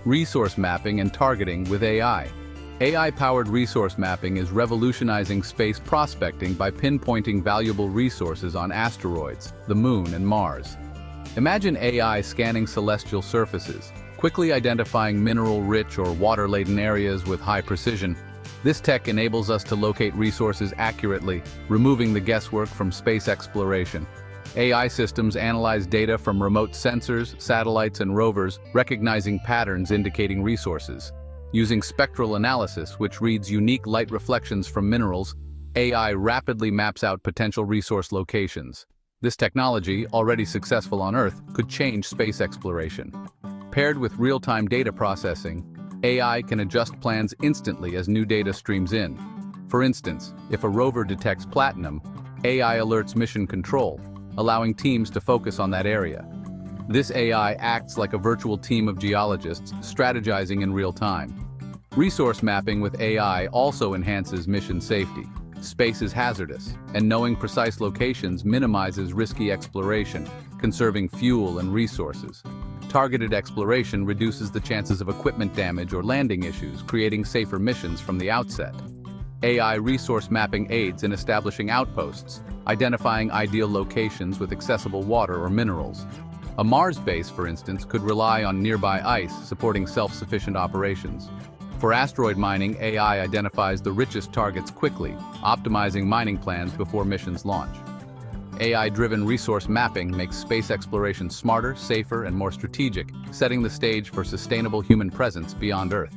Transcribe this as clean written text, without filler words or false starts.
Resource mapping and targeting with AI. AI-powered resource mapping is revolutionizing space prospecting by pinpointing valuable resources on asteroids, the Moon, and Mars. Imagine AI scanning celestial surfaces, quickly identifying mineral-rich or water-laden areas with high precision. This tech enables us to locate resources accurately, removing the guesswork from space exploration. AI systems analyze data from remote sensors, satellites, and rovers, recognizing patterns indicating resources. Using spectral analysis, which reads unique light reflections from minerals, AI rapidly maps out potential resource locations. This technology, already successful on Earth, could change space exploration. Paired with real-time data processing, AI can adjust plans instantly as new data streams in. For instance, if a rover detects platinum, AI alerts mission control, allowing teams to focus on that area. This AI acts like a virtual team of geologists, strategizing in real time. Resource mapping with AI also enhances mission safety. Space is hazardous, and knowing precise locations minimizes risky exploration, conserving fuel and resources. Targeted exploration reduces the chances of equipment damage or landing issues, creating safer missions from the outset. AI resource mapping aids in establishing outposts, identifying ideal locations with accessible water or minerals. A Mars base, for instance, could rely on nearby ice, supporting self-sufficient operations. For asteroid mining, AI identifies the richest targets quickly, optimizing mining plans before missions launch. AI-driven resource mapping makes space exploration smarter, safer, and more strategic, setting the stage for sustainable human presence beyond Earth.